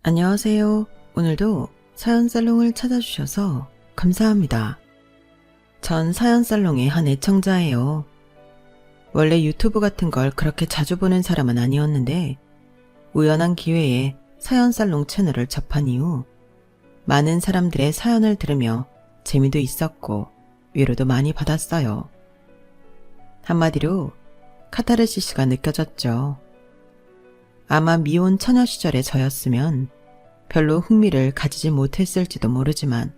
안녕하세요. 오늘도 사연살롱을 찾아주셔서 감사합니다. 전 사연살롱의 한 애청자예요. 원래 유튜브 같은 걸 그렇게 자주 보는 사람은 아니었는데 우연한 기회에 사연살롱 채널을 접한 이후 많은 사람들의 사연을 들으며 재미도 있었고 위로도 많이 받았어요. 한마디로 카타르시스가 느껴졌죠. 아마 미혼 처녀 시절의 저였으면 별로 흥미를 가지지 못했을지도 모르지만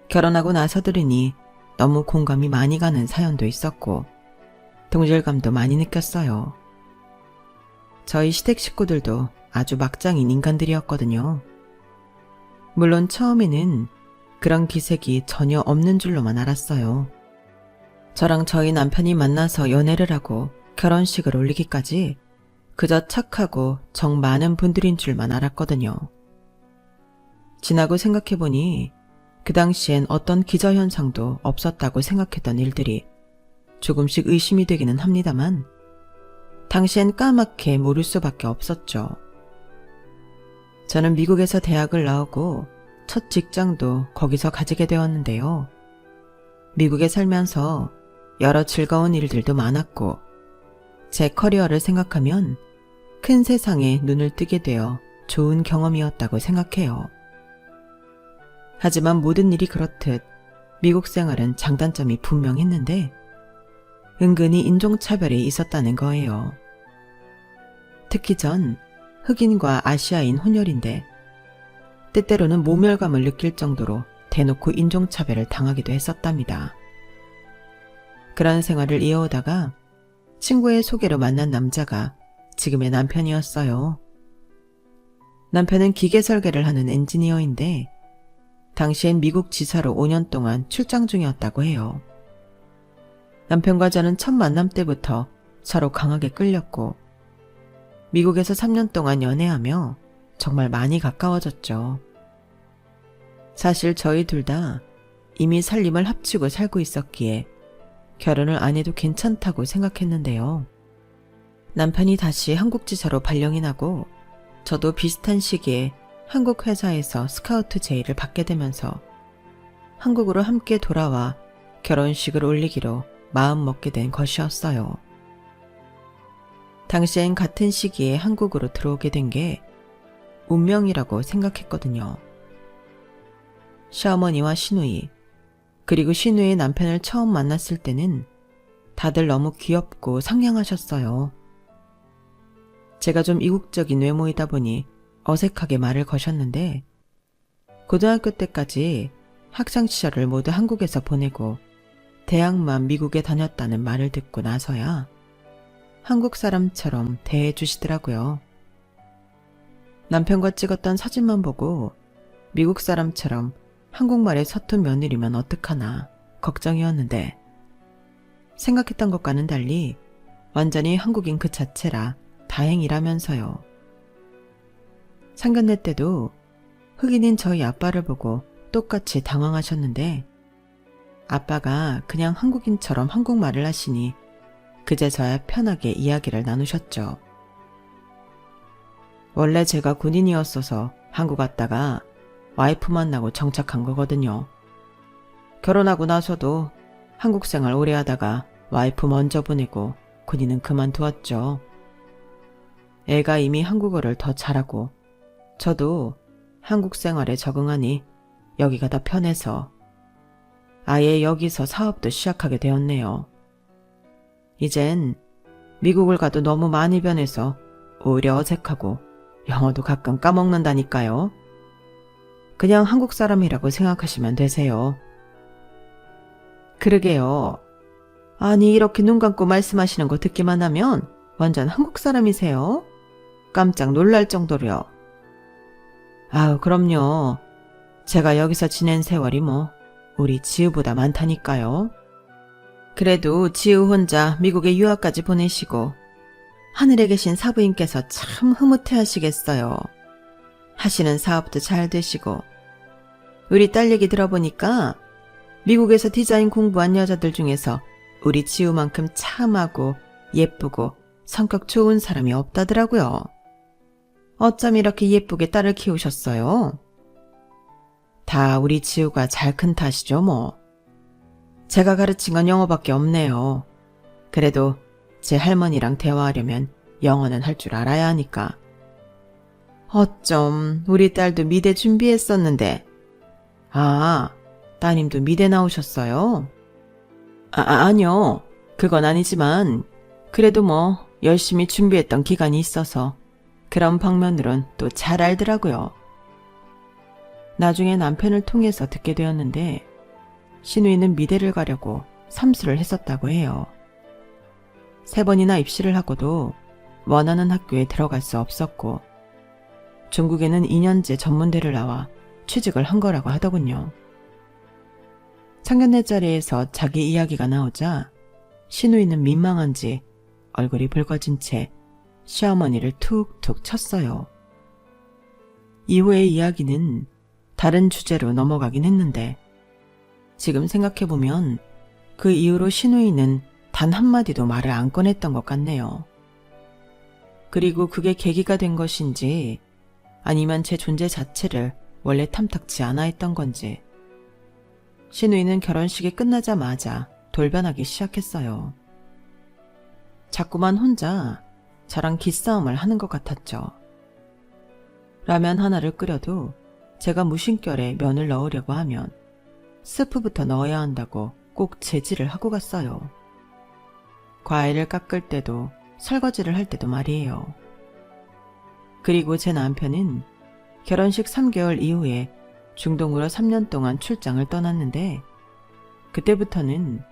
결혼하고 나서 들으니 너무 공감이 많이 가는 사연도 있었고 동질감도 많이 느꼈어요. 저희 시댁 식구들도 아주 막장인 인간들이었거든요. 물론 처음에는 그런 기색이 전혀 없는 줄로만 알았어요. 저랑 저희 남편이 만나서 연애를 하고 결혼식을 올리기까지 그저 착하고 정 많은 분들인 줄만 알았거든요. 지나고 생각해보니 그 당시엔 어떤 기저현상도 없었다고 생각했던 일들이 조금씩 의심이 되기는 합니다만 당시엔 까맣게 모를 수밖에 없었죠. 저는 미국에서 대학을 나오고 첫 직장도 거기서 가지게 되었는데요. 미국에 살면서 여러 즐거운 일들도 많았고 제 커리어를 생각하면 큰 세상에 눈을 뜨게 되어 좋은 경험이었다고 생각해요. 하지만 모든 일이 그렇듯 미국 생활은 장단점이 분명했는데 은근히 인종차별이 있었다는 거예요. 특히 전 흑인과 아시아인 혼혈인데 때때로는 모멸감을 느낄 정도로 대놓고 인종차별을 당하기도 했었답니다. 그런 생활을 이어오다가 친구의 소개로 만난 남자가 지금의 남편이었어요. 남편은 기계 설계를 하는 엔지니어인데 당시엔 미국 지사로 5년 동안 출장 중이었다고 해요. 남편과 저는 첫 만남 때부터 서로 강하게 끌렸고 미국에서 3년 동안 연애하며 정말 많이 가까워졌죠. 사실 저희 둘 다 이미 살림을 합치고 살고 있었기에 결혼을 안 해도 괜찮다고 생각했는데요. 남편이 다시 한국 지사로 발령이 나고 저도 비슷한 시기에 한국 회사에서 스카우트 제의를 받게 되면서 한국으로 함께 돌아와 결혼식을 올리기로 마음먹게 된 것이었어요. 당시엔 같은 시기에 한국으로 들어오게 된 게 운명이라고 생각했거든요. 시어머니와 시누이, 그리고 시누이의 남편을 처음 만났을 때는 다들 너무 귀엽고 상냥하셨어요. 제가 좀 이국적인 외모이다 보니 어색하게 말을 거셨는데 고등학교 때까지 학창시절을 모두 한국에서 보내고 대학만 미국에 다녔다는 말을 듣고 나서야 한국 사람처럼 대해주시더라고요. 남편과 찍었던 사진만 보고 미국 사람처럼 한국말에 서툰 며느리면 어떡하나 걱정이었는데 생각했던 것과는 달리 완전히 한국인 그 자체라 다행이라면서요. 상견례 때도 흑인인 저희 아빠를 보고 똑같이 당황하셨는데 아빠가 그냥 한국인처럼 한국말을 하시니 그제서야 편하게 이야기를 나누셨죠. 원래 제가 군인이었어서 한국 왔다가 와이프 만나고 정착한 거거든요. 결혼하고 나서도 한국 생활 오래 하다가 와이프 먼저 보내고 군인은 그만두었죠. 애가 이미 한국어를 더 잘하고 저도 한국 생활에 적응하니 여기가 더 편해서 아예 여기서 사업도 시작하게 되었네요. 이젠 미국을 가도 너무 많이 변해서 오히려 어색하고 영어도 가끔 까먹는다니까요. 그냥 한국 사람이라고 생각하시면 되세요. 그러게요. 아니 이렇게 눈 감고 말씀하시는 거 듣기만 하면 완전 한국 사람이세요? 깜짝 놀랄 정도로요. 아우 그럼요. 제가 여기서 지낸 세월이 뭐 우리 지우보다 많다니까요. 그래도 지우 혼자 미국에 유학까지 보내시고 하늘에 계신 사부인께서 참 흐뭇해 하시겠어요. 하시는 사업도 잘 되시고 우리 딸 얘기 들어보니까 미국에서 디자인 공부한 여자들 중에서 우리 지우만큼 참하고 예쁘고 성격 좋은 사람이 없다더라고요. 어쩜 이렇게 예쁘게 딸을 키우셨어요? 다 우리 지우가 잘 큰 탓이죠, 뭐. 제가 가르친 건 영어밖에 없네요. 그래도 제 할머니랑 대화하려면 영어는 할 줄 알아야 하니까. 어쩜 우리 딸도 미대 준비했었는데. 아, 따님도 미대 나오셨어요? 아니요. 그건 아니지만 그래도 뭐 열심히 준비했던 기간이 있어서 그런 방면으론 또 잘 알더라고요. 나중에 남편을 통해서 듣게 되었는데 신우이는 미대를 가려고 삼수를 했었다고 해요. 3번이나 입시를 하고도 원하는 학교에 들어갈 수 없었고 중국에는 2년제 전문대를 나와 취직을 한 거라고 하더군요. 상견례 자리에서 자기 이야기가 나오자 신우이는 민망한지 얼굴이 붉어진 채 시어머니를 툭툭 쳤어요. 이후의 이야기는 다른 주제로 넘어가긴 했는데 지금 생각해보면 그 이후로 신우이는 단 한마디도 말을 안 꺼냈던 것 같네요. 그리고 그게 계기가 된 것인지 아니면 제 존재 자체를 원래 탐탁지 않아 했던 건지 신우이는 결혼식이 끝나자마자 돌변하기 시작했어요. 자꾸만 혼자 저랑 기싸움을 하는 것 같았죠. 라면 하나를 끓여도 제가 무심결에 면을 넣으려고 하면 스프부터 넣어야 한다고 꼭 제지를 하고 갔어요. 과일을 깎을 때도 설거지를 할 때도 말이에요. 그리고 제 남편은 결혼식 3개월 이후에 중동으로 3년 동안 출장을 떠났는데 그때부터는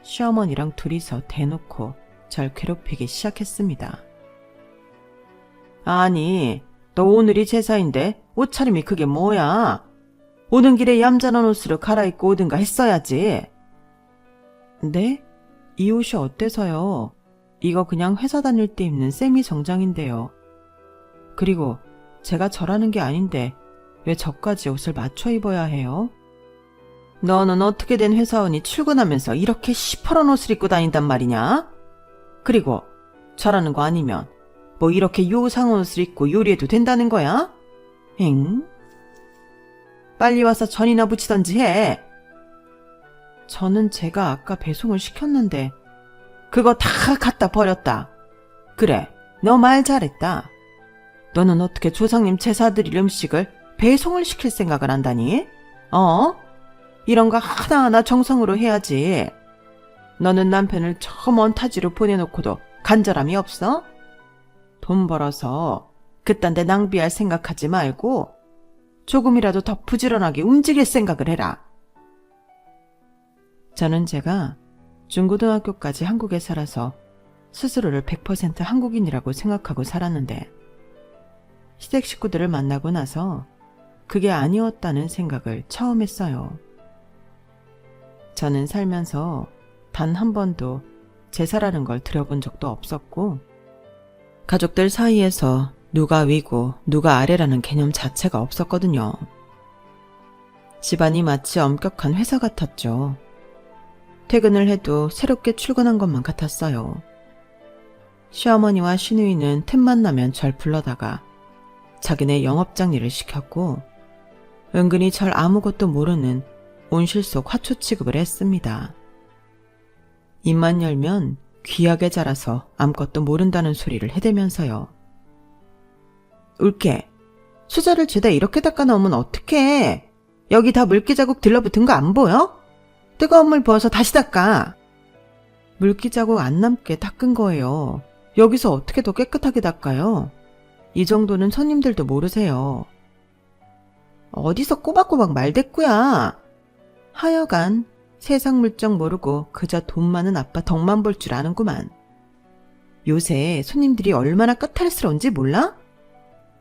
시어머니랑 둘이서 대놓고 절 괴롭히기 시작했습니다. 아니, 너 오늘이 제사인데 옷차림이 그게 뭐야? 오는 길에 얌전한 옷으로 갈아입고 오든가 했어야지. 네? 이 옷이 어때서요? 이거 그냥 회사 다닐 때 입는 세미 정장인데요. 그리고 제가 절하는 게 아닌데 왜 저까지 옷을 맞춰 입어야 해요? 너는 어떻게 된 회사원이 출근하면서 이렇게 시퍼런 옷을 입고 다닌단 말이냐? 그리고 절하는 거 아니면 뭐 이렇게 요상한 옷을 입고 요리해도 된다는 거야? 엥? 빨리 와서 전이나 붙이던지 해. 저는 제가 아까 배송을 시켰는데 그거 다 갖다 버렸다. 그래, 너 말 잘했다. 너는 어떻게 조상님 제사 드릴 음식을 배송을 시킬 생각을 한다니? 이런 거 하나하나 정성으로 해야지. 너는 남편을 저 먼 타지로 보내놓고도 간절함이 없어? 돈 벌어서 그딴 데 낭비할 생각하지 말고 조금이라도 더 부지런하게 움직일 생각을 해라. 저는 제가 중고등학교까지 한국에 살아서 스스로를 100% 한국인이라고 생각하고 살았는데 시댁 식구들을 만나고 나서 그게 아니었다는 생각을 처음 했어요. 저는 살면서 단 한 번도 제사라는 걸 들어본 적도 없었고 가족들 사이에서 누가 위고 누가 아래라는 개념 자체가 없었거든요. 집안이 마치 엄격한 회사 같았죠. 퇴근을 해도 새롭게 출근한 것만 같았어요. 시어머니와 시누이는 틈만 나면 절 불러다가 자기네 영업장 일을 시켰고 은근히 절 아무것도 모르는 온실 속 화초 취급을 했습니다. 입만 열면 귀하게 자라서 아무것도 모른다는 소리를 해대면서요. 울게, 수저를 죄다 이렇게 닦아 놓으면 어떡해? 여기 다 물기 자국 들러붙은 거 안 보여? 뜨거운 물 부어서 다시 닦아. 물기 자국 안 남게 닦은 거예요. 여기서 어떻게 더 깨끗하게 닦아요? 이 정도는 손님들도 모르세요. 어디서 꼬박꼬박 말대꾸야. 하여간 세상 물정 모르고 그저 돈 많은 아빠 덕만 볼 줄 아는구만. 요새 손님들이 얼마나 까탈스러운지 몰라?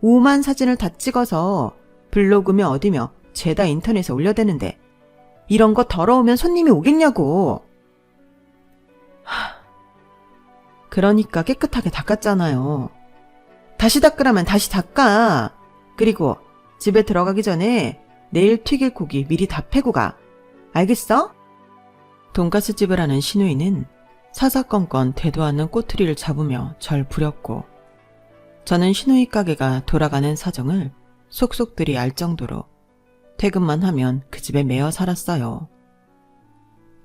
오만 사진을 다 찍어서 블로그며 어디며 죄다 인터넷에 올려대는데 이런 거 더러우면 손님이 오겠냐고. 그러니까 깨끗하게 닦았잖아요. 다시 닦으라면 다시 닦아. 그리고 집에 들어가기 전에 내일 튀길 고기 미리 다 패고 가. 알겠어? 돈가스 집을 하는 시누이는 사사건건 되도 않는 꼬투리를 잡으며 절 부렸고 저는 시누이 가게가 돌아가는 사정을 속속들이 알 정도로 퇴근만 하면 그 집에 매여 살았어요.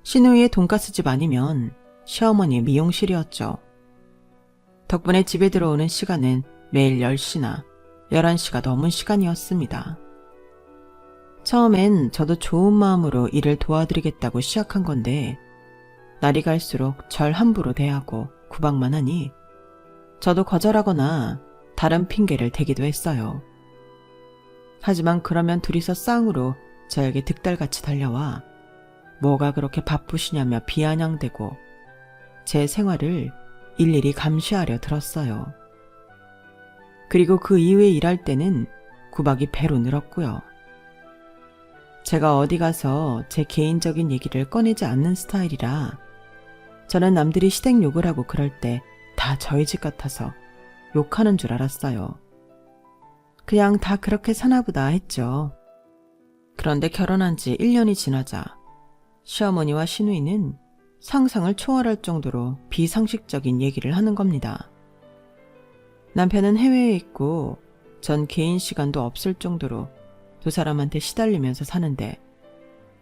시누이의 돈가스집 아니면 시어머니의 미용실이었죠. 덕분에 집에 들어오는 시간은 매일 10시나 11시가 넘은 시간이었습니다. 처음엔 저도 좋은 마음으로 일을 도와드리겠다고 시작한 건데 날이 갈수록 절 함부로 대하고 구박만 하니 저도 거절하거나 다른 핑계를 대기도 했어요. 하지만 그러면 둘이서 쌍으로 저에게 득달같이 달려와 뭐가 그렇게 바쁘시냐며 비아냥대고 제 생활을 일일이 감시하려 들었어요. 그리고 그 이후에 일할 때는 구박이 배로 늘었고요. 제가 어디 가서 제 개인적인 얘기를 꺼내지 않는 스타일이라 저는 남들이 시댁 욕을 하고 그럴 때 다 저희 집 같아서 욕하는 줄 알았어요. 그냥 다 그렇게 사나보다 했죠. 그런데 결혼한 지 1년이 지나자 시어머니와 시누이는 상상을 초월할 정도로 비상식적인 얘기를 하는 겁니다. 남편은 해외에 있고 전 개인 시간도 없을 정도로 두 사람한테 시달리면서 사는데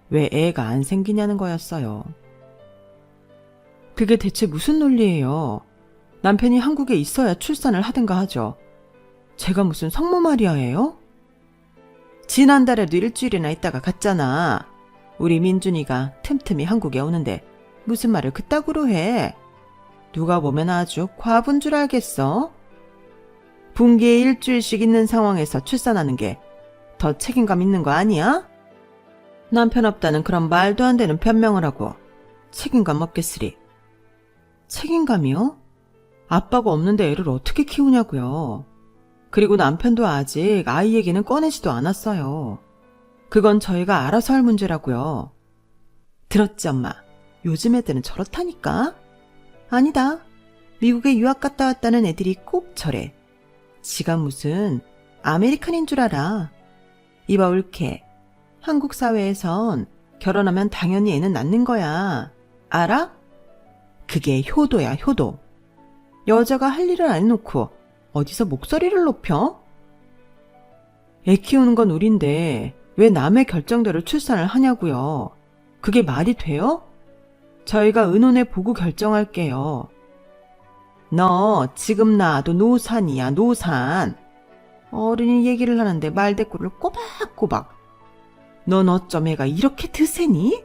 왜 애가 안 생기냐는 거였어요. 그게 대체 무슨 논리예요? 남편이 한국에 있어야 출산을 하든가 하죠. 제가 무슨 성모 마리아예요? 지난달에도 일주일이나 있다가 갔잖아. 우리 민준이가 틈틈이 한국에 오는데 무슨 말을 그따구로 해. 누가 보면 아주 과부인 줄 알겠어. 분기에 일주일씩 있는 상황에서 출산하는 게 더 책임감 있는 거 아니야? 남편 없다는 그런 말도 안 되는 변명을 하고 책임감 없겠으리. 책임감이요? 아빠가 없는데 애를 어떻게 키우냐고요. 그리고 남편도 아직 아이 얘기는 꺼내지도 않았어요. 그건 저희가 알아서 할 문제라고요. 들었지 엄마? 요즘 애들은 저렇다니까? 아니다. 미국에 유학 갔다 왔다는 애들이 꼭 저래. 지가 무슨 아메리칸인 줄 알아. 이봐 올케. 한국 사회에선 결혼하면 당연히 애는 낳는 거야. 알아? 그게 효도야, 효도. 여자가 할 일을 안 해놓고 어디서 목소리를 높여? 애 키우는 건 우린데 왜 남의 결정대로 출산을 하냐고요. 그게 말이 돼요? 저희가 의논해 보고 결정할게요. 너 지금 낳아도 노산이야, 노산. 어른이 얘기를 하는데 말대꾸를 꼬박꼬박. 넌 어쩜 애가 이렇게 드세니?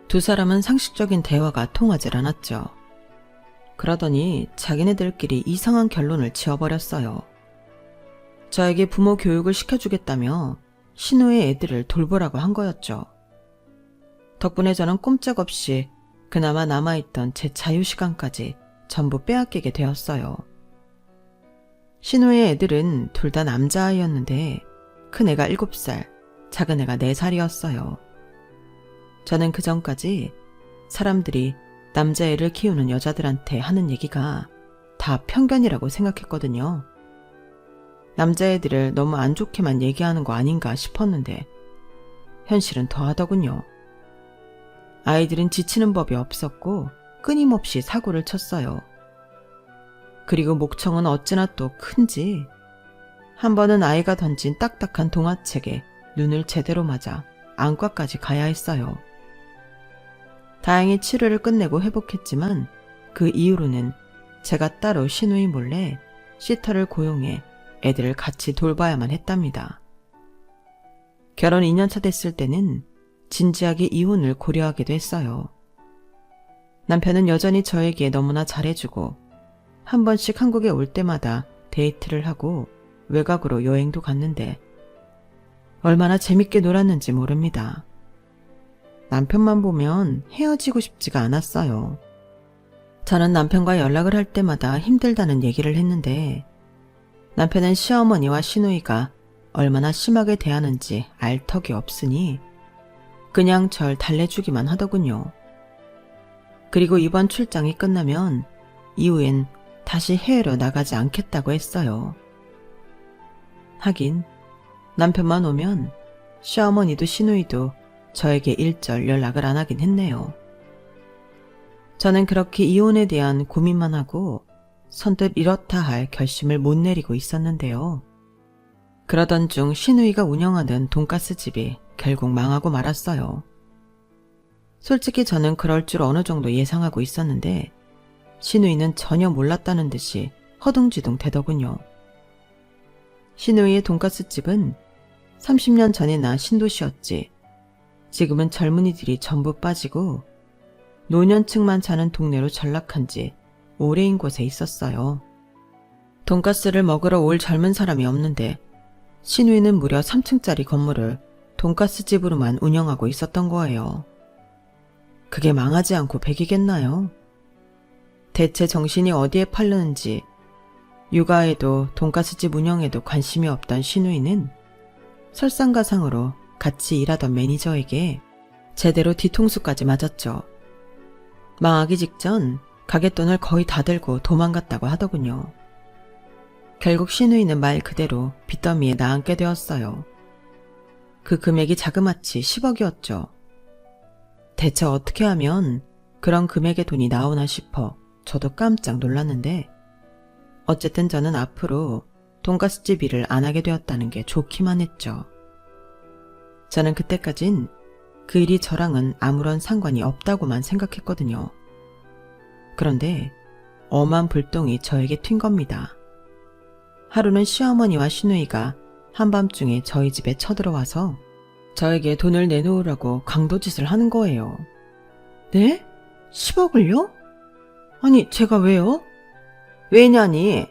두 사람은 상식적인 대화가 통하질 않았죠. 그러더니 자기네들끼리 이상한 결론을 지어버렸어요. 저에게 부모 교육을 시켜주겠다며 신우의 애들을 돌보라고 한 거였죠. 덕분에 저는 꼼짝없이 그나마 남아있던 제 자유시간까지 전부 빼앗기게 되었어요. 신우의 애들은 둘 다 남자아이였는데 큰애가 7살, 작은애가 4살이었어요. 저는 그전까지 사람들이 남자애를 키우는 여자들한테 하는 얘기가 다 편견이라고 생각했거든요. 남자애들을 너무 안 좋게만 얘기하는 거 아닌가 싶었는데 현실은 더하더군요. 아이들은 지치는 법이 없었고 끊임없이 사고를 쳤어요. 그리고 목청은 어찌나 또 큰지 한 번은 아이가 던진 딱딱한 동화책에 눈을 제대로 맞아 안과까지 가야 했어요. 다행히 치료를 끝내고 회복했지만 그 이후로는 제가 따로 시누이 몰래 시터를 고용해 애들을 같이 돌봐야만 했답니다. 결혼 2년차 됐을 때는 진지하게 이혼을 고려하기도 했어요. 남편은 여전히 저에게 너무나 잘해주고 한 번씩 한국에 올 때마다 데이트를 하고 외곽으로 여행도 갔는데 얼마나 재밌게 놀았는지 모릅니다. 남편만 보면 헤어지고 싶지가 않았어요. 저는 남편과 연락을 할 때마다 힘들다는 얘기를 했는데 남편은 시어머니와 시누이가 얼마나 심하게 대하는지 알 턱이 없으니 그냥 절 달래주기만 하더군요. 그리고 이번 출장이 끝나면 이후엔 다시 해외로 나가지 않겠다고 했어요. 하긴 남편만 오면 시어머니도 시누이도 저에게 일절 연락을 안 하긴 했네요. 저는 그렇게 이혼에 대한 고민만 하고 선뜻 이렇다 할 결심을 못 내리고 있었는데요. 그러던 중 신우이가 운영하는 돈가스 집이 결국 망하고 말았어요. 솔직히 저는 그럴 줄 어느 정도 예상하고 있었는데 신우이는 전혀 몰랐다는 듯이 허둥지둥 대더군요. 신우이의 돈가스 집은 30년 전에나 신도시였지. 지금은 젊은이들이 전부 빠지고 노년층만 사는 동네로 전락한 지 오래인 곳에 있었어요. 돈가스를 먹으러 올 젊은 사람이 없는데 신우이는 무려 3층짜리 건물을 돈가스 집으로만 운영하고 있었던 거예요. 그게 망하지 않고 백이겠나요? 대체 정신이 어디에 팔렸는지 육아에도 돈가스집 운영에도 관심이 없던 신우이는 설상가상으로 같이 일하던 매니저에게 제대로 뒤통수까지 맞았죠. 망하기 직전 가게돈을 거의 다 들고 도망갔다고 하더군요. 결국 신우이는 말 그대로 빚더미에 나앉게 되었어요. 그 금액이 자그마치 10억이었죠. 대체 어떻게 하면 그런 금액의 돈이 나오나 싶어 저도 깜짝 놀랐는데 어쨌든 저는 앞으로 돈가스집 일을 안 하게 되었다는 게 좋기만 했죠. 저는 그때까진 그 일이 저랑은 아무런 상관이 없다고만 생각했거든요. 그런데 엄한 불똥이 저에게 튄 겁니다. 하루는 시어머니와 시누이가 한밤중에 저희 집에 쳐들어와서 저에게 돈을 내놓으라고 강도짓을 하는 거예요. 네? 10억을요? 아니, 제가 왜요? 왜냐니?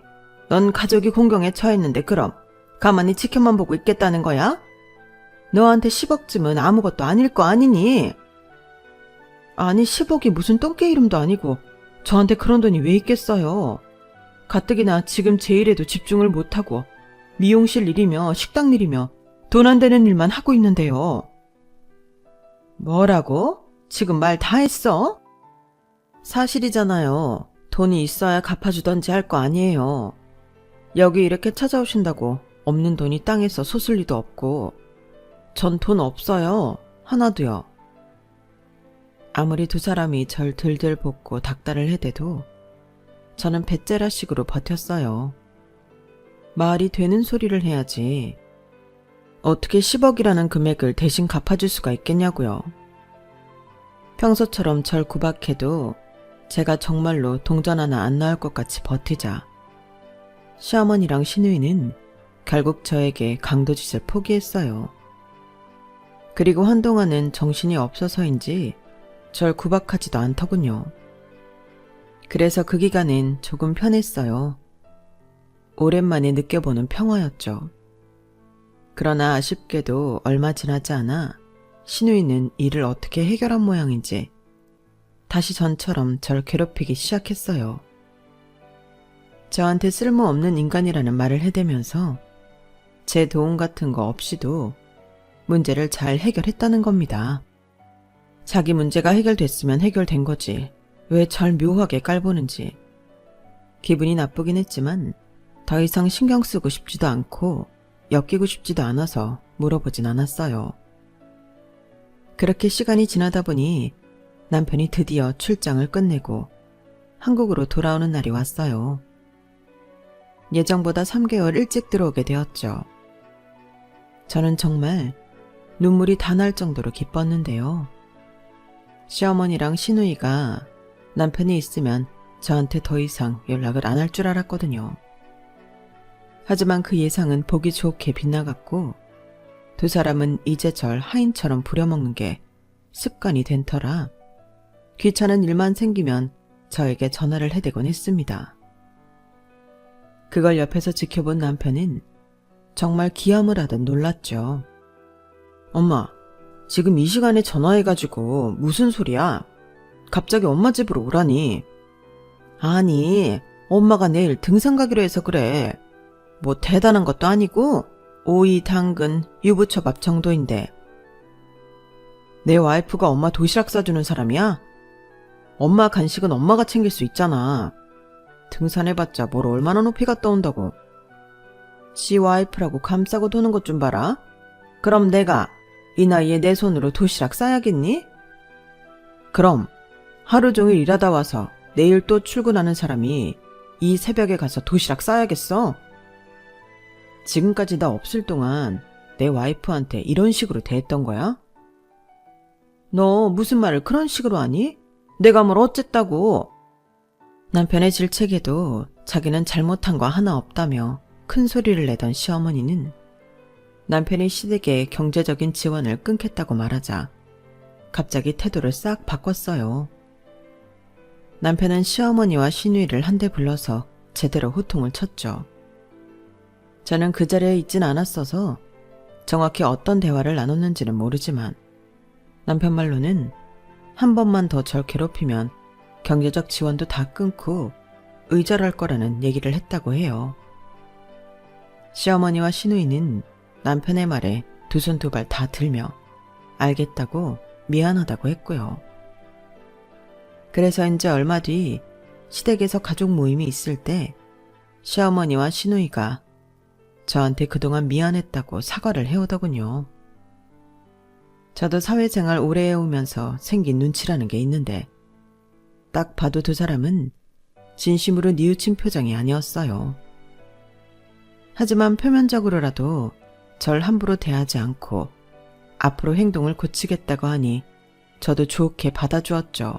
넌 가족이 공경에 처했는데 그럼 가만히 지켜만 보고 있겠다는 거야? 너한테 10억쯤은 아무것도 아닐 거 아니니? 아니 10억이 무슨 똥개 이름도 아니고 저한테 그런 돈이 왜 있겠어요. 가뜩이나 지금 제 일에도 집중을 못하고 미용실 일이며 식당 일이며 돈 안 되는 일만 하고 있는데요. 뭐라고? 지금 말 다 했어? 사실이잖아요. 돈이 있어야 갚아주던지 할 거 아니에요. 여기 이렇게 찾아오신다고 없는 돈이 땅에서 솟을 리도 없고 전 돈 없어요. 하나도요. 아무리 두 사람이 절 들들 볶고 닥달을 해대도 저는 배째라식으로 버텼어요. 말이 되는 소리를 해야지. 어떻게 10억이라는 금액을 대신 갚아줄 수가 있겠냐고요. 평소처럼 절 구박해도 제가 정말로 동전 하나 안 나올 것 같이 버티자 시어머니랑 시누이는 결국 저에게 강도짓을 포기했어요. 그리고 한동안은 정신이 없어서인지 절 구박하지도 않더군요. 그래서 그 기간은 조금 편했어요. 오랜만에 느껴보는 평화였죠. 그러나 아쉽게도 얼마 지나지 않아 시누이는 일을 어떻게 해결한 모양인지 다시 전처럼 절 괴롭히기 시작했어요. 저한테 쓸모없는 인간이라는 말을 해대면서 제 도움 같은 거 없이도 문제를 잘 해결했다는 겁니다. 자기 문제가 해결됐으면 해결된 거지 왜 절 묘하게 깔보는지. 기분이 나쁘긴 했지만 더 이상 신경 쓰고 싶지도 않고 엮이고 싶지도 않아서 물어보진 않았어요. 그렇게 시간이 지나다 보니 남편이 드디어 출장을 끝내고 한국으로 돌아오는 날이 왔어요. 예정보다 3개월 일찍 들어오게 되었죠. 저는 정말 눈물이 다 날 정도로 기뻤는데요. 시어머니랑 시누이가 남편이 있으면 저한테 더 이상 연락을 안 할 줄 알았거든요. 하지만 그 예상은 보기 좋게 빗나갔고 두 사람은 이제 절 하인처럼 부려먹는 게 습관이 된 터라 귀찮은 일만 생기면 저에게 전화를 해대곤 했습니다. 그걸 옆에서 지켜본 남편은 정말 기함을 하듯 놀랐죠. 엄마, 지금 이 시간에 전화해가지고 무슨 소리야? 갑자기 엄마 집으로 오라니. 아니, 엄마가 내일 등산 가기로 해서 그래. 뭐 대단한 것도 아니고 오이, 당근, 유부초밥 정도인데. 내 와이프가 엄마 도시락 싸주는 사람이야? 엄마 간식은 엄마가 챙길 수 있잖아. 등산해봤자 뭘 얼마나 높이가 떠온다고. 지 와이프라고 감싸고 도는 것 좀 봐라. 그럼 내가 이 나이에 내 손으로 도시락 싸야겠니? 그럼 하루 종일 일하다 와서 내일 또 출근하는 사람이 이 새벽에 가서 도시락 싸야겠어. 지금까지 나 없을 동안 내 와이프한테 이런 식으로 대했던 거야? 너 무슨 말을 그런 식으로 하니? 내가 뭘 어쨌다고. 남편의 질책에도 자기는 잘못한 거 하나 없다며 큰 소리를 내던 시어머니는 남편이 시댁의 경제적인 지원을 끊겠다고 말하자 갑자기 태도를 싹 바꿨어요. 남편은 시어머니와 시누이를 한데 불러서 제대로 호통을 쳤죠. 저는 그 자리에 있진 않았어서 정확히 어떤 대화를 나눴는지는 모르지만 남편 말로는 한 번만 더 절 괴롭히면 경제적 지원도 다 끊고 의절할 거라는 얘기를 했다고 해요. 시어머니와 시누이는 남편의 말에 두 손 두 발 다 들며 알겠다고 미안하다고 했고요. 그래서인지 얼마 뒤 시댁에서 가족 모임이 있을 때 시어머니와 시누이가 저한테 그동안 미안했다고 사과를 해오더군요. 저도 사회생활 오래 해오면서 생긴 눈치라는 게 있는데 딱 봐도 두 사람은 진심으로 뉘우친 표정이 아니었어요. 하지만 표면적으로라도 절 함부로 대하지 않고 앞으로 행동을 고치겠다고 하니 저도 좋게 받아주었죠.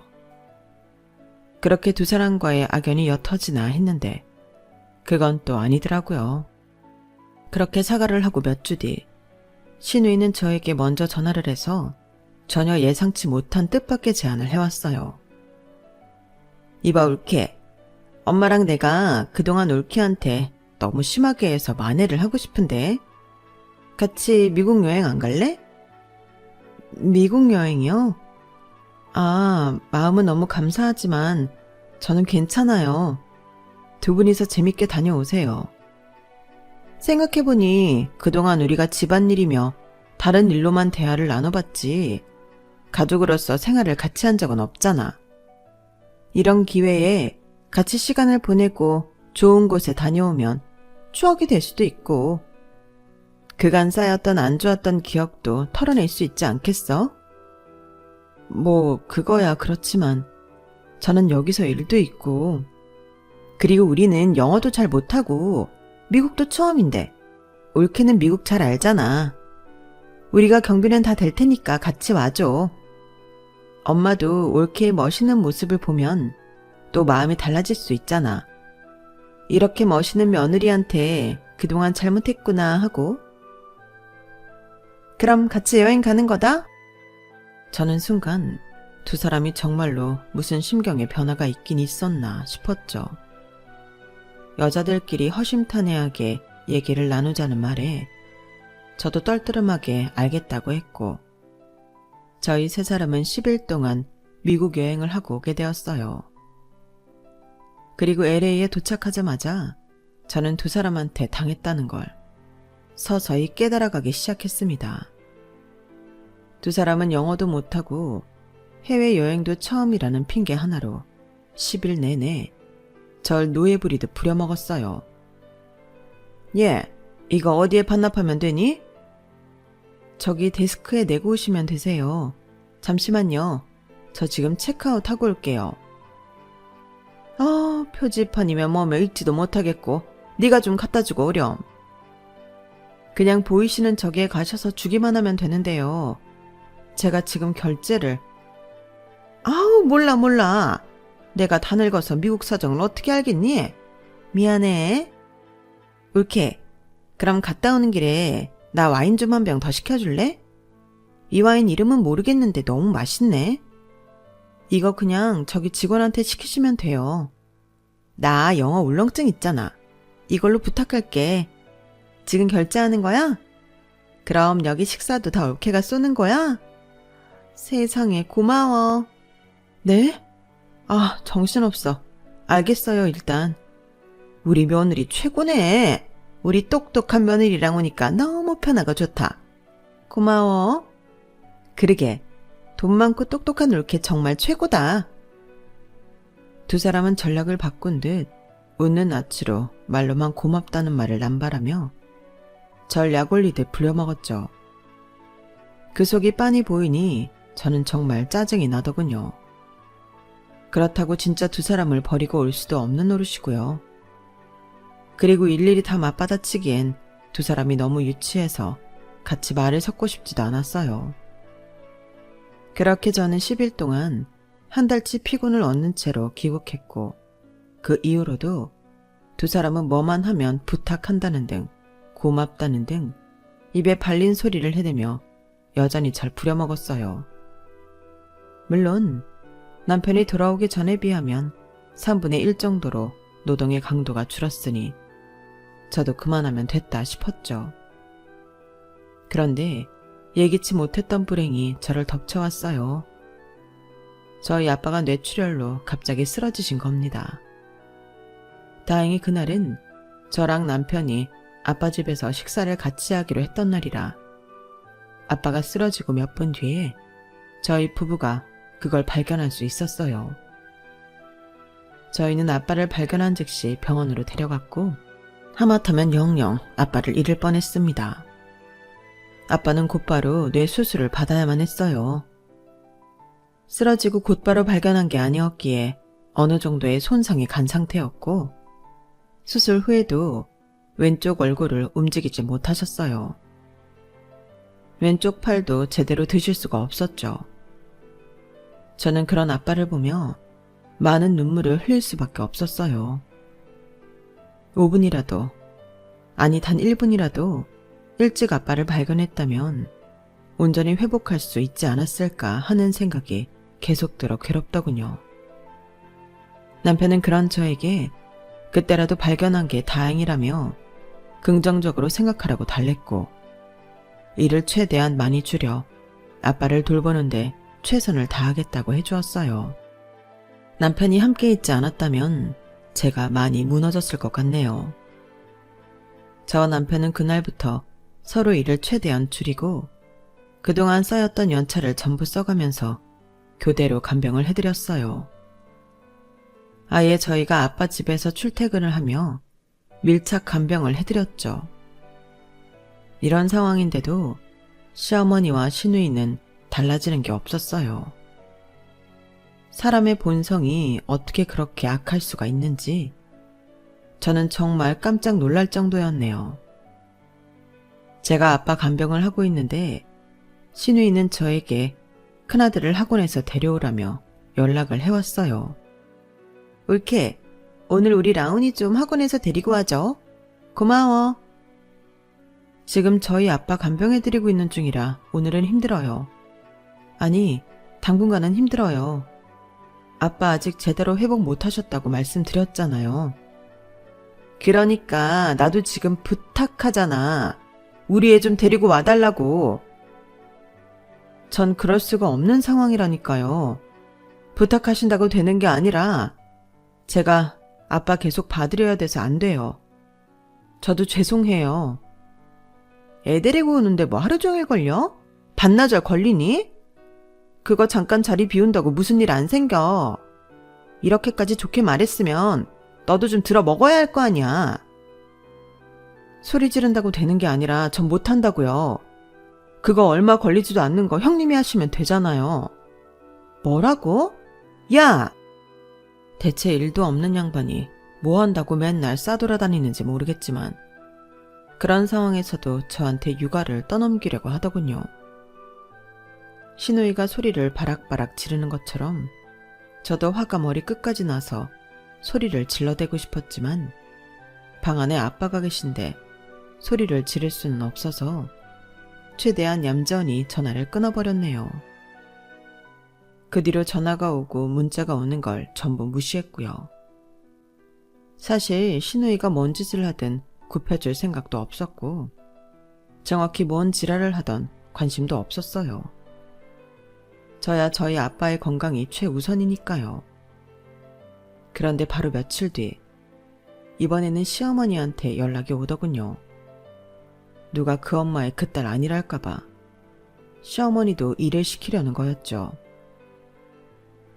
그렇게 두 사람과의 악연이 옅어지나 했는데 그건 또 아니더라고요. 그렇게 사과를 하고 몇 주 뒤 시누이는 저에게 먼저 전화를 해서 전혀 예상치 못한 뜻밖의 제안을 해왔어요. 이봐 올케, 엄마랑 내가 그동안 올케한테 너무 심하게 해서 만회를 하고 싶은데 같이 미국 여행 안 갈래? 미국 여행이요? 아, 마음은 너무 감사하지만 저는 괜찮아요. 두 분이서 재밌게 다녀오세요. 생각해보니 그동안 우리가 집안일이며 다른 일로만 대화를 나눠봤지 가족으로서 생활을 같이 한 적은 없잖아. 이런 기회에 같이 시간을 보내고 좋은 곳에 다녀오면 추억이 될 수도 있고 그간 쌓였던 안 좋았던 기억도 털어낼 수 있지 않겠어? 뭐 그거야 그렇지만 저는 여기서 일도 있고 그리고 우리는 영어도 잘 못하고 미국도 처음인데 올케는 미국 잘 알잖아. 우리가 경비는 다 될 테니까 같이 와줘. 엄마도 올케의 멋있는 모습을 보면 또 마음이 달라질 수 있잖아. 이렇게 멋있는 며느리한테 그동안 잘못했구나 하고. 그럼 같이 여행 가는 거다? 저는 순간 두 사람이 정말로 무슨 심경의 변화가 있긴 있었나 싶었죠. 여자들끼리 허심탄회하게 얘기를 나누자는 말에 저도 떨떠름하게 알겠다고 했고 저희 세 사람은 10일 동안 미국 여행을 하고 오게 되었어요. 그리고 LA에 도착하자마자 저는 두 사람한테 당했다는 걸 서서히 깨달아가기 시작했습니다. 두 사람은 영어도 못하고 해외여행도 처음이라는 핑계 하나로 10일 내내 절 노예 부리듯 부려먹었어요. 예, 이거 어디에 반납하면 되니? 저기 데스크에 내고 오시면 되세요. 잠시만요. 저 지금 체크아웃 하고 올게요. 아, 표지판이면 뭐며 읽지도 못하겠고 네가 좀 갖다 주고 오렴. 그냥 보이시는 저기에 가셔서 주기만 하면 되는데요. 제가 지금 결제를... 아우 몰라. 내가 다 늙어서 미국 사정을 어떻게 알겠니? 미안해. 올케, 그럼 갔다 오는 길에 나 와인 좀 한 병 더 시켜줄래? 이 와인 이름은 모르겠는데 너무 맛있네. 이거 그냥 저기 직원한테 시키시면 돼요. 나 영어 울렁증 있잖아. 이걸로 부탁할게. 지금 결제하는 거야? 그럼 여기 식사도 다 올케가 쏘는 거야? 세상에 고마워. 네? 아, 정신없어. 알겠어요, 일단. 우리 며느리 최고네. 우리 똑똑한 며느리랑 오니까 너무 편하고 좋다. 고마워. 그러게, 돈 많고 똑똑한 올케 정말 최고다. 두 사람은 전략을 바꾼 듯 웃는 낯으로 말로만 고맙다는 말을 남발하며 절 약올리듯 부려먹었죠. 그 속이 빤히 보이니 저는 정말 짜증이 나더군요. 그렇다고 진짜 두 사람을 버리고 올 수도 없는 노릇이고요. 그리고 일일이 다 맞받아치기엔 두 사람이 너무 유치해서 같이 말을 섞고 싶지도 않았어요. 그렇게 저는 10일 동안 한 달치 피곤을 얻는 채로 귀국했고 그 이후로도 두 사람은 뭐만 하면 부탁한다는 등 고맙다는 등 입에 발린 소리를 해대며 여전히 잘 부려먹었어요. 물론 남편이 돌아오기 전에 비하면 3분의 1 정도로 노동의 강도가 줄었으니 저도 그만하면 됐다 싶었죠. 그런데 예기치 못했던 불행이 저를 덮쳐왔어요. 저희 아빠가 뇌출혈로 갑자기 쓰러지신 겁니다. 다행히 그날은 저랑 남편이 아빠 집에서 식사를 같이 하기로 했던 날이라 아빠가 쓰러지고 몇 분 뒤에 저희 부부가 그걸 발견할 수 있었어요. 저희는 아빠를 발견한 즉시 병원으로 데려갔고 하마터면 영영 아빠를 잃을 뻔했습니다. 아빠는 곧바로 뇌 수술을 받아야만 했어요. 쓰러지고 곧바로 발견한 게 아니었기에 어느 정도의 손상이 간 상태였고 수술 후에도 왼쪽 얼굴을 움직이지 못하셨어요. 왼쪽 팔도 제대로 드실 수가 없었죠. 저는 그런 아빠를 보며 많은 눈물을 흘릴 수밖에 없었어요. 5분이라도, 아니 단 1분이라도 일찍 아빠를 발견했다면 온전히 회복할 수 있지 않았을까 하는 생각이 계속 들어 괴롭더군요. 남편은 그런 저에게 그때라도 발견한 게 다행이라며 긍정적으로 생각하라고 달랬고 일을 최대한 많이 줄여 아빠를 돌보는데 최선을 다하겠다고 해주었어요. 남편이 함께 있지 않았다면 제가 많이 무너졌을 것 같네요. 저와 남편은 그날부터 서로 일을 최대한 줄이고 그동안 쌓였던 연차를 전부 써가면서 교대로 간병을 해드렸어요. 아예 저희가 아빠 집에서 출퇴근을 하며 밀착 간병을 해드렸죠. 이런 상황인데도 시어머니와 시누이는 달라지는 게 없었어요. 사람의 본성이 어떻게 그렇게 악할 수가 있는지 저는 정말 깜짝 놀랄 정도였네요. 제가 아빠 간병을 하고 있는데 시누이는 저에게 큰아들을 학원에서 데려오라며 연락을 해왔어요. 올케, 오늘 우리 라운이 좀 학원에서 데리고 와줘. 고마워. 지금 저희 아빠 간병해드리고 있는 중이라 오늘은 힘들어요. 아니, 당분간은 힘들어요. 아빠 아직 제대로 회복 못하셨다고 말씀드렸잖아요. 그러니까 나도 지금 부탁하잖아. 우리 애 좀 데리고 와달라고. 전 그럴 수가 없는 상황이라니까요. 부탁하신다고 되는 게 아니라 제가 아빠 계속 봐드려야 돼서 안 돼요. 저도 죄송해요. 애 데리고 오는데 뭐 하루 종일 걸려? 반나절 걸리니? 그거 잠깐 자리 비운다고 무슨 일 안 생겨. 이렇게까지 좋게 말했으면 너도 좀 들어 먹어야 할 거 아니야. 소리 지른다고 되는 게 아니라 전 못한다고요. 그거 얼마 걸리지도 않는 거 형님이 하시면 되잖아요. 뭐라고? 야! 대체 일도 없는 양반이 뭐 한다고 맨날 싸돌아다니는지 모르겠지만 그런 상황에서도 저한테 육아를 떠넘기려고 하더군요. 시누이가 소리를 바락바락 지르는 것처럼 저도 화가 머리 끝까지 나서 소리를 질러대고 싶었지만 방 안에 아빠가 계신데 소리를 지를 수는 없어서 최대한 얌전히 전화를 끊어버렸네요. 그 뒤로 전화가 오고 문자가 오는 걸 전부 무시했고요. 사실 시누이가 뭔 짓을 하든 굽혀줄 생각도 없었고 정확히 뭔 지랄을 하던 관심도 없었어요. 저야 저희 아빠의 건강이 최우선이니까요. 그런데 바로 며칠 뒤 이번에는 시어머니한테 연락이 오더군요. 누가 그 엄마의 그 딸 아니랄까봐 시어머니도 일을 시키려는 거였죠.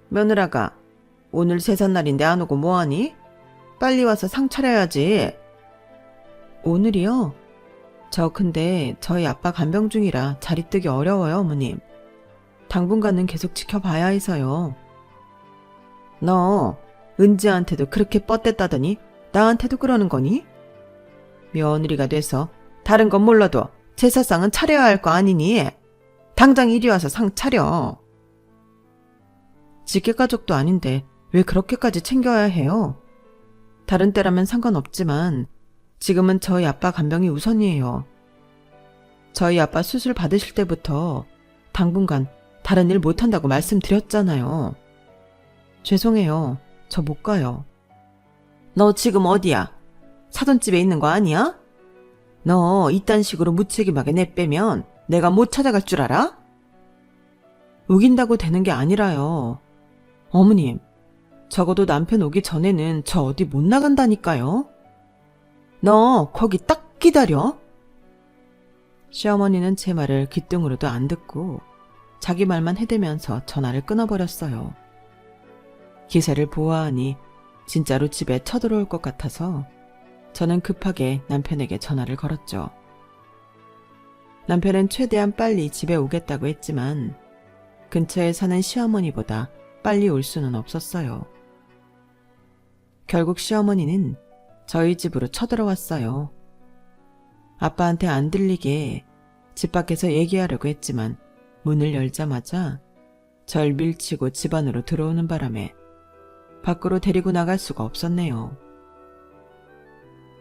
며느라가 오늘 제삿날인데 안 오고 뭐하니? 빨리 와서 상 차려야지. 오늘이요? 저 근데 저희 아빠 간병 중이라 자리 뜨기 어려워요, 어머님. 당분간은 계속 지켜봐야 해서요. 너 은지한테도 그렇게 뻗댔다더니 나한테도 그러는 거니? 며느리가 돼서 다른 건 몰라도 제사상은 차려야 할 거 아니니? 당장 이리 와서 상 차려. 직계가족도 아닌데 왜 그렇게까지 챙겨야 해요? 다른 때라면 상관없지만 지금은 저희 아빠 간병이 우선이에요. 저희 아빠 수술 받으실 때부터 당분간 다른 일 못한다고 말씀드렸잖아요. 죄송해요. 저 못 가요. 너 지금 어디야? 사돈집에 있는 거 아니야? 너 이딴 식으로 무책임하게 내빼면 내가 못 찾아갈 줄 알아? 우긴다고 되는 게 아니라요. 어머님, 적어도 남편 오기 전에는 저 어디 못 나간다니까요. 너 거기 딱 기다려. 시어머니는 제 말을 귀등으로도 안 듣고 자기 말만 해대면서 전화를 끊어버렸어요. 기세를 보아하니 진짜로 집에 쳐들어올 것 같아서 저는 급하게 남편에게 전화를 걸었죠. 남편은 최대한 빨리 집에 오겠다고 했지만 근처에 사는 시어머니보다 빨리 올 수는 없었어요. 결국 시어머니는 저희 집으로 쳐들어왔어요. 아빠한테 안 들리게 집 밖에서 얘기하려고 했지만 문을 열자마자 절 밀치고 집 안으로 들어오는 바람에 밖으로 데리고 나갈 수가 없었네요.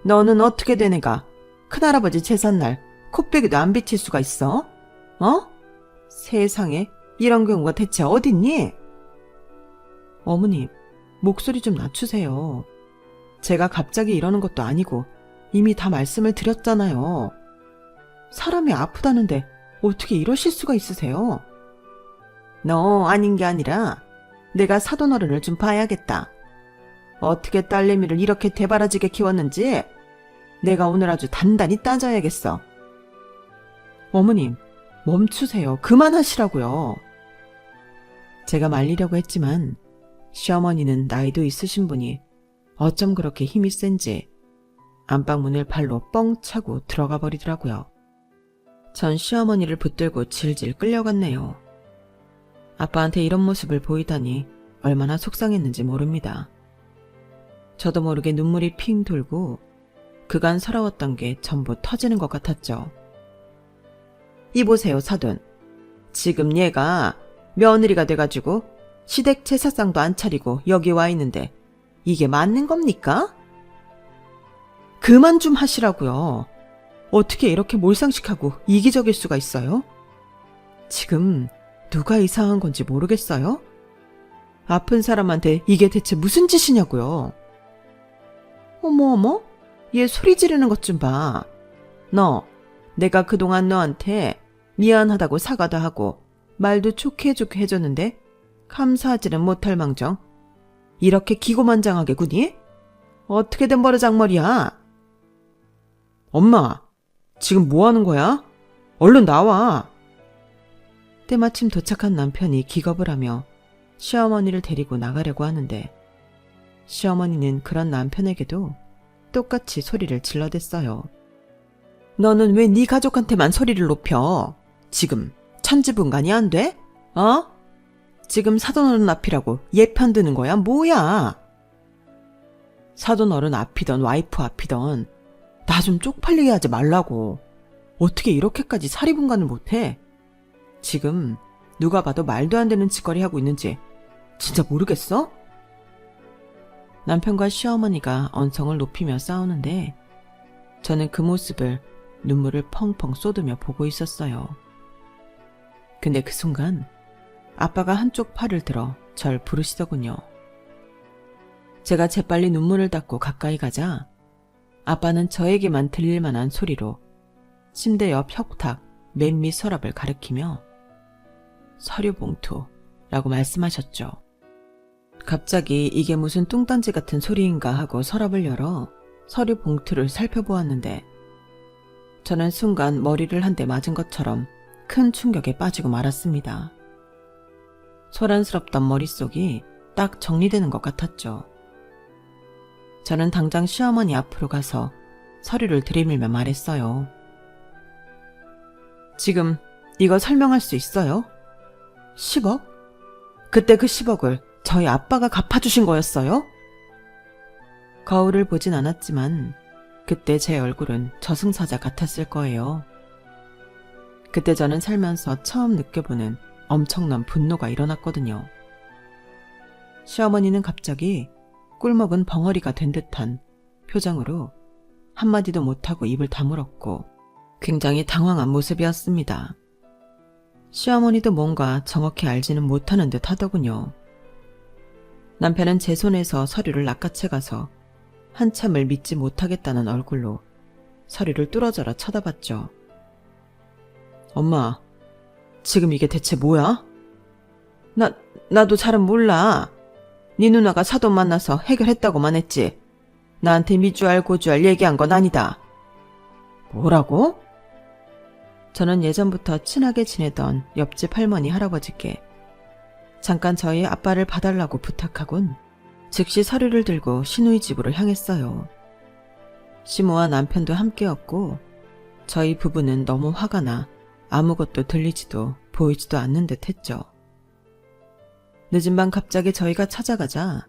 너는 어떻게 된 애가 큰할아버지 제삿날 코빼기도 안 비칠 수가 있어? 어? 세상에 이런 경우가 대체 어딨니? 어머님, 목소리 좀 낮추세요. 제가 갑자기 이러는 것도 아니고 이미 다 말씀을 드렸잖아요. 사람이 아프다는데 어떻게 이러실 수가 있으세요? 너 아닌 게 아니라 내가 사돈어른을 좀 봐야겠다. 어떻게 딸내미를 이렇게 대바라지게 키웠는지 내가 오늘 아주 단단히 따져야겠어. 어머님, 멈추세요. 그만하시라고요. 제가 말리려고 했지만 시어머니는 나이도 있으신 분이 어쩜 그렇게 힘이 센지 안방문을 발로 뻥 차고 들어가 버리더라고요. 전 시어머니를 붙들고 질질 끌려갔네요. 아빠한테 이런 모습을 보이다니 얼마나 속상했는지 모릅니다. 저도 모르게 눈물이 핑 돌고 그간 서러웠던 게 전부 터지는 것 같았죠. 이보세요, 사돈. 지금 얘가 며느리가 돼가지고 시댁 제사상도 안 차리고 여기 와 있는데 이게 맞는 겁니까? 그만 좀 하시라고요. 어떻게 이렇게 몰상식하고 이기적일 수가 있어요? 지금 누가 이상한 건지 모르겠어요? 아픈 사람한테 이게 대체 무슨 짓이냐고요. 어머, 얘 소리 지르는 것 좀 봐. 너, 내가 그동안 너한테 미안하다고 사과도 하고 말도 좋게 해줬는데 감사하지는 못할 망정 이렇게 기고만장하게 구니? 어떻게 된 버르장머리야? 엄마, 지금 뭐 하는 거야? 얼른 나와. 때마침 도착한 남편이 기겁을 하며 시어머니를 데리고 나가려고 하는데 시어머니는 그런 남편에게도 똑같이 소리를 질러댔어요. 너는 왜 네 가족한테만 소리를 높여? 지금 천지분간이 안 돼? 어? 지금 사돈어른 앞이라고 얘 편드는 거야? 뭐야? 사돈어른 앞이던 와이프 앞이던 나 좀 쪽팔리게 하지 말라고. 어떻게 이렇게까지 사리분간을 못해? 지금 누가 봐도 말도 안 되는 짓거리 하고 있는지 진짜 모르겠어? 남편과 시어머니가 언성을 높이며 싸우는데 저는 그 모습을 눈물을 펑펑 쏟으며 보고 있었어요. 근데 그 순간 아빠가 한쪽 팔을 들어 절 부르시더군요. 제가 재빨리 눈물을 닦고 가까이 가자 아빠는 저에게만 들릴 만한 소리로 침대 옆 혁탁 맨 밑 서랍을 가리키며 서류봉투라고 말씀하셨죠. 갑자기 이게 무슨 뚱딴지 같은 소리인가 하고 서랍을 열어 서류봉투를 살펴보았는데 저는 순간 머리를 한 대 맞은 것처럼 큰 충격에 빠지고 말았습니다. 소란스럽던 머릿속이 딱 정리되는 것 같았죠. 저는 당장 시어머니 앞으로 가서 서류를 들이밀며 말했어요. 지금 이거 설명할 수 있어요? 10억? 그때 그 10억을 저희 아빠가 갚아주신 거였어요? 거울을 보진 않았지만 그때 제 얼굴은 저승사자 같았을 거예요. 그때 저는 살면서 처음 느껴보는 엄청난 분노가 일어났거든요. 시어머니는 갑자기 꿀먹은 벙어리가 된 듯한 표정으로 한마디도 못하고 입을 다물었고 굉장히 당황한 모습이었습니다. 시어머니도 뭔가 정확히 알지는 못하는 듯 하더군요. 남편은 제 손에서 서류를 낚아채 가서 한참을 믿지 못하겠다는 얼굴로 서류를 뚫어져라 쳐다봤죠. 엄마, 지금 이게 대체 뭐야? 나도 잘은 몰라. 네 누나가 사돈 만나서 해결했다고만 했지. 나한테 미주알 고주알 얘기한 건 아니다. 뭐라고? 저는 예전부터 친하게 지내던 옆집 할머니 할아버지께 잠깐 저희 아빠를 봐달라고 부탁하곤 즉시 서류를 들고 시누이 집으로 향했어요. 시모와 남편도 함께였고 저희 부부는 너무 화가 나 아무것도 들리지도 보이지도 않는 듯 했죠. 늦은 밤 갑자기 저희가 찾아가자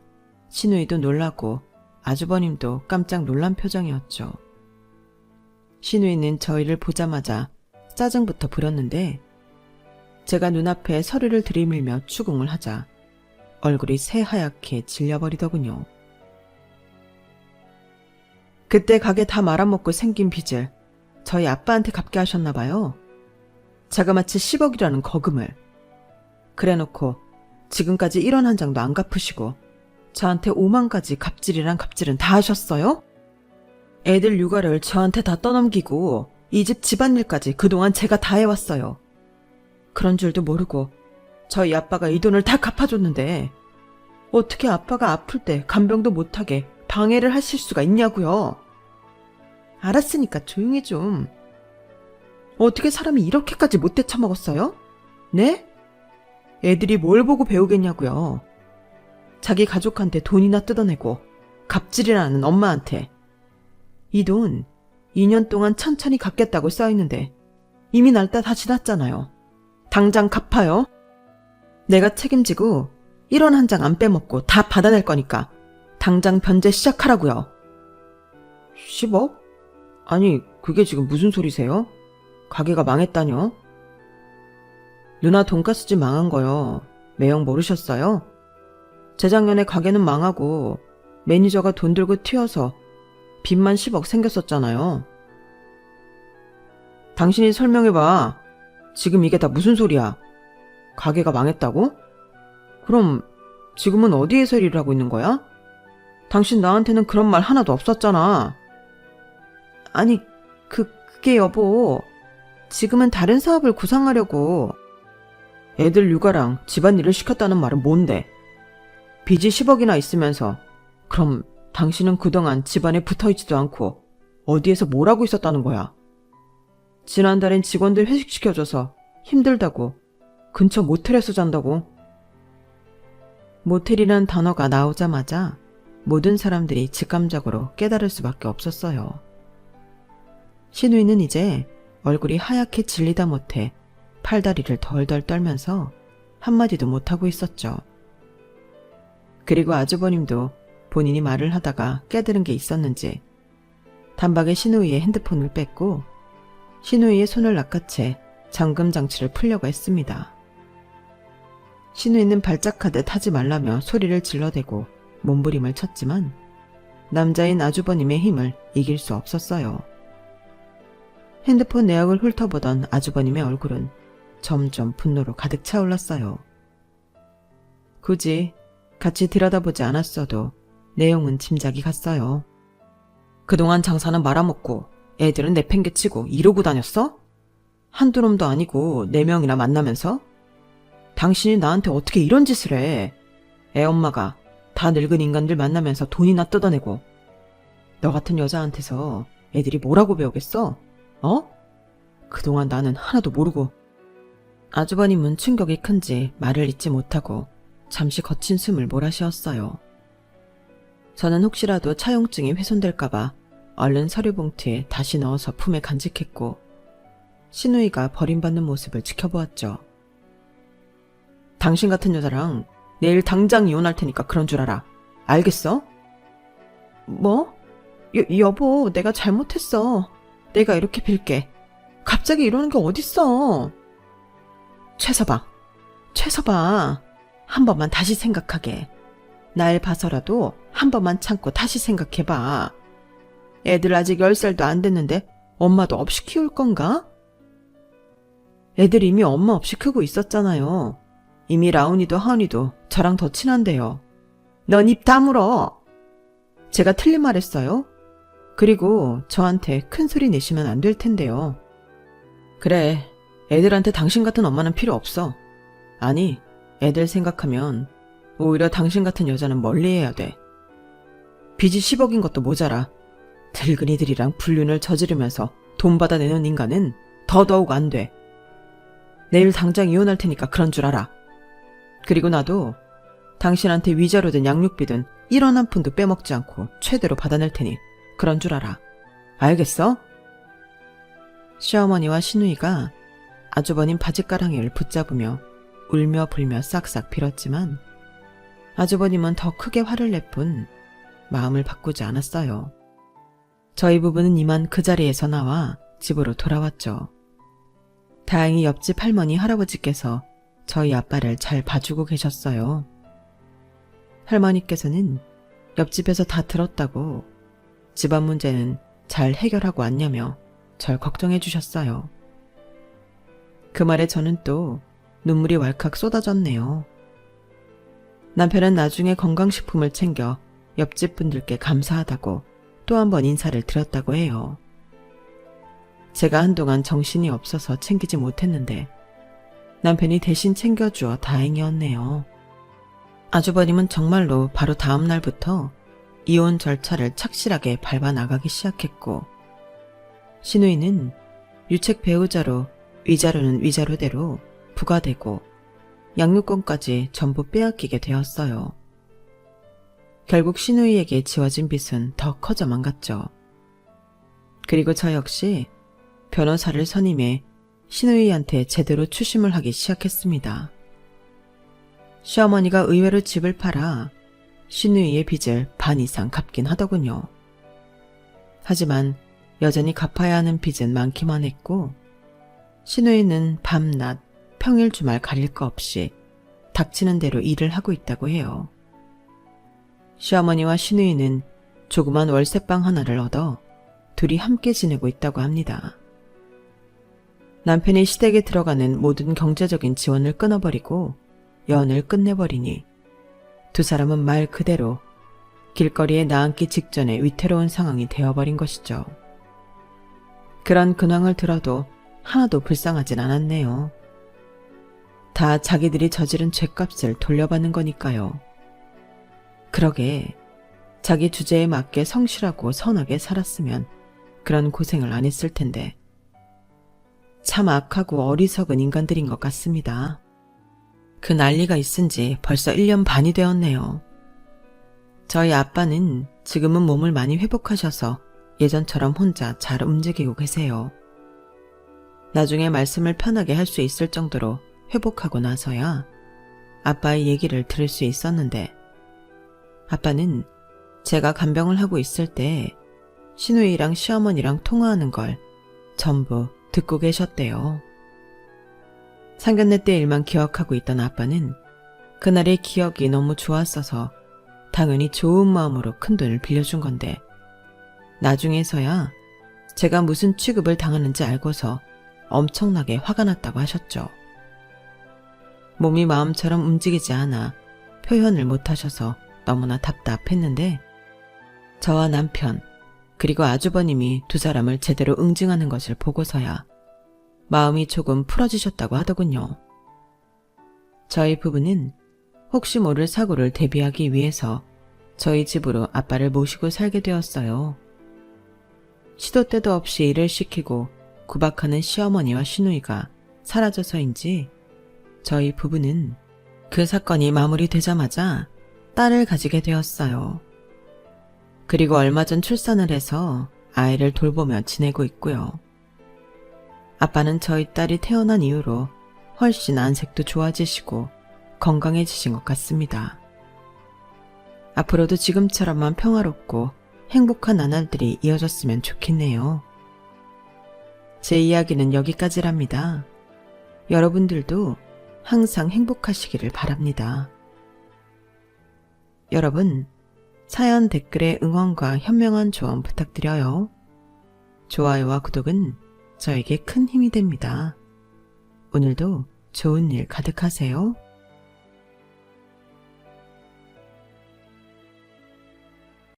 시누이도 놀라고 아주버님도 깜짝 놀란 표정이었죠. 시누이는 저희를 보자마자 짜증부터 부렸는데 제가 눈앞에 서류를 들이밀며 추궁을 하자 얼굴이 새하얗게 질려버리더군요. 그때 가게 다 말아먹고 생긴 빚을 저희 아빠한테 갚게 하셨나 봐요. 자그마치 10억이라는 거금을. 그래놓고 지금까지 1원 한 장도 안 갚으시고 저한테 5만까지 갑질이란 갑질은 다 하셨어요? 애들 육아를 저한테 다 떠넘기고 이 집 집안일까지 그동안 제가 다 해왔어요. 그런 줄도 모르고 저희 아빠가 이 돈을 다 갚아줬는데 어떻게 아빠가 아플 때 간병도 못하게 방해를 하실 수가 있냐고요. 알았으니까 조용히 좀. 어떻게 사람이 이렇게까지 못돼 처먹었어요? 네? 애들이 뭘 보고 배우겠냐고요. 자기 가족한테 돈이나 뜯어내고 갑질이라는 엄마한테. 이 돈 2년 동안 천천히 갚겠다고 써있는데 이미 날짜 다 지났잖아요. 당장 갚아요. 내가 책임지고 1원 한 장 안 빼먹고 다 받아낼 거니까 당장 변제 시작하라고요. 10억? 아니 그게 지금 무슨 소리세요? 가게가 망했다뇨? 누나 돈가스집 망한 거요. 매형 모르셨어요? 재작년에 가게는 망하고 매니저가 돈 들고 튀어서 빚만 10억 생겼었잖아요. 당신이 설명해봐. 지금 이게 다 무슨 소리야? 가게가 망했다고? 그럼 지금은 어디에서 일을 하고 있는 거야? 당신 나한테는 그런 말 하나도 없었잖아. 아니 그게 여보. 지금은 다른 사업을 구상하려고. 애들 육아랑 집안일을 시켰다는 말은 뭔데? 빚이 10억이나 있으면서 그럼 당신은 그동안 집안에 붙어있지도 않고 어디에서 뭘 하고 있었다는 거야? 지난달엔 직원들 회식시켜줘서 힘들다고 근처 모텔에서 잔다고. 모텔이란 단어가 나오자마자 모든 사람들이 직감적으로 깨달을 수밖에 없었어요. 시누이는 이제 얼굴이 하얗게 질리다 못해 팔다리를 덜덜 떨면서 한마디도 못하고 있었죠. 그리고 아주버님도 본인이 말을 하다가 깨달은 게 있었는지 단박에 시누이의 핸드폰을 뺐고 시누이의 손을 낚아채 잠금 장치를 풀려고 했습니다. 시누이는 발작하듯 하지 말라며 소리를 질러대고 몸부림을 쳤지만 남자인 아주버님의 힘을 이길 수 없었어요. 핸드폰 내역을 훑어보던 아주버님의 얼굴은 점점 분노로 가득 차올랐어요. 굳이 같이 들여다보지 않았어도 내용은 짐작이 갔어요. 그동안 장사는 말아먹고 애들은 내팽개치고 이러고 다녔어? 한두 놈도 아니고 4명이나 만나면서? 당신이 나한테 어떻게 이런 짓을 해? 애 엄마가 다 늙은 인간들 만나면서 돈이나 뜯어내고 너 같은 여자한테서 애들이 뭐라고 배우겠어? 어? 그동안 나는 하나도 모르고. 아주버님은 충격이 큰지 말을 잇지 못하고 잠시 거친 숨을 몰아쉬었어요. 저는 혹시라도 차용증이 훼손될까봐 얼른 서류 봉투에 다시 넣어서 품에 간직했고 시누이가 버림받는 모습을 지켜보았죠. 당신 같은 여자랑 내일 당장 이혼할 테니까 그런 줄 알아. 알겠어? 뭐? 여보, 내가 잘못했어. 내가 이렇게 빌게. 갑자기 이러는 게 어딨어. 최서방. 한 번만 다시 생각하게. 날 봐서라도 한 번만 참고 다시 생각해봐. 애들 아직 10살도 안 됐는데 엄마도 없이 키울 건가? 애들 이미 엄마 없이 크고 있었잖아요. 이미 라온이도 하은이도 저랑 더 친한데요. 넌 입 다물어. 제가 틀린 말 했어요? 그리고 저한테 큰 소리 내시면 안 될 텐데요. 그래, 애들한테 당신 같은 엄마는 필요 없어. 아니, 애들 생각하면 오히려 당신 같은 여자는 멀리해야 돼. 빚이 10억인 것도 모자라 늙은이들이랑 불륜을 저지르면서 돈 받아내는 인간은 더더욱 안 돼. 내일 당장 이혼할 테니까 그런 줄 알아. 그리고 나도 당신한테 위자료든 양육비든 1원 한 푼도 빼먹지 않고 최대로 받아낼 테니 그런 줄 알아. 알겠어? 시어머니와 시누이가 아주버님 바지가랑이를 붙잡으며 울며 불며 싹싹 빌었지만 아주버님은 더 크게 화를 낼 뿐 마음을 바꾸지 않았어요. 저희 부부는 이만 그 자리에서 나와 집으로 돌아왔죠. 다행히 옆집 할머니 할아버지께서 저희 아빠를 잘 봐주고 계셨어요. 할머니께서는 옆집에서 다 들었다고 집안 문제는 잘 해결하고 왔냐며 절 걱정해 주셨어요. 그 말에 저는 또 눈물이 왈칵 쏟아졌네요. 남편은 나중에 건강식품을 챙겨 옆집 분들께 감사하다고 또 한 번 인사를 드렸다고 해요. 제가 한동안 정신이 없어서 챙기지 못했는데 남편이 대신 챙겨주어 다행이었네요. 아주버님은 정말로 바로 다음 날부터 이혼 절차를 착실하게 밟아 나가기 시작했고 시누이는 유책 배우자로 위자료는 위자료대로 부과되고 양육권까지 전부 빼앗기게 되었어요. 결국 시누이에게 지워진 빚은 더 커져만 갔죠. 그리고 저 역시 변호사를 선임해 시누이한테 제대로 추심을 하기 시작했습니다. 시어머니가 의외로 집을 팔아 시누이의 빚을 반 이상 갚긴 하더군요. 하지만 여전히 갚아야 하는 빚은 많기만 했고 시누이는 밤낮 평일 주말 가릴 거 없이 닥치는 대로 일을 하고 있다고 해요. 시어머니와 시누이는 조그만 월세방 하나를 얻어 둘이 함께 지내고 있다고 합니다. 남편이 시댁에 들어가는 모든 경제적인 지원을 끊어버리고 연을 끝내버리니 두 사람은 말 그대로 길거리에 나앉기 직전에 위태로운 상황이 되어버린 것이죠. 그런 근황을 들어도 하나도 불쌍하진 않았네요. 다 자기들이 저지른 죄값을 돌려받는 거니까요. 그러게 자기 주제에 맞게 성실하고 선하게 살았으면 그런 고생을 안 했을 텐데 참 악하고 어리석은 인간들인 것 같습니다. 그 난리가 있은 지 벌써 1년 반이 되었네요. 저희 아빠는 지금은 몸을 많이 회복하셔서 예전처럼 혼자 잘 움직이고 계세요. 나중에 말씀을 편하게 할 수 있을 정도로 회복하고 나서야 아빠의 얘기를 들을 수 있었는데 아빠는 제가 간병을 하고 있을 때 시누이랑 시어머니랑 통화하는 걸 전부 듣고 계셨대요. 상견례 때 일만 기억하고 있던 아빠는 그날의 기억이 너무 좋았어서 당연히 좋은 마음으로 큰돈을 빌려준 건데 나중에서야 제가 무슨 취급을 당하는지 알고서 엄청나게 화가 났다고 하셨죠. 몸이 마음처럼 움직이지 않아 표현을 못하셔서 너무나 답답했는데 저와 남편 그리고 아주버님이 두 사람을 제대로 응징하는 것을 보고서야 마음이 조금 풀어지셨다고 하더군요. 저희 부부는 혹시 모를 사고를 대비하기 위해서 저희 집으로 아빠를 모시고 살게 되었어요. 시도 때도 없이 일을 시키고 구박하는 시어머니와 시누이가 사라져서인지 저희 부부는 그 사건이 마무리되자마자 딸을 가지게 되었어요. 그리고 얼마 전 출산을 해서 아이를 돌보며 지내고 있고요. 아빠는 저희 딸이 태어난 이후로 훨씬 안색도 좋아지시고 건강해지신 것 같습니다. 앞으로도 지금처럼만 평화롭고 행복한 나날들이 이어졌으면 좋겠네요. 제 이야기는 여기까지랍니다. 여러분들도 항상 행복하시기를 바랍니다. 여러분, 사연 댓글에 응원과 현명한 조언 부탁드려요. 좋아요와 구독은 저에게 큰 힘이 됩니다. 오늘도 좋은 일 가득하세요.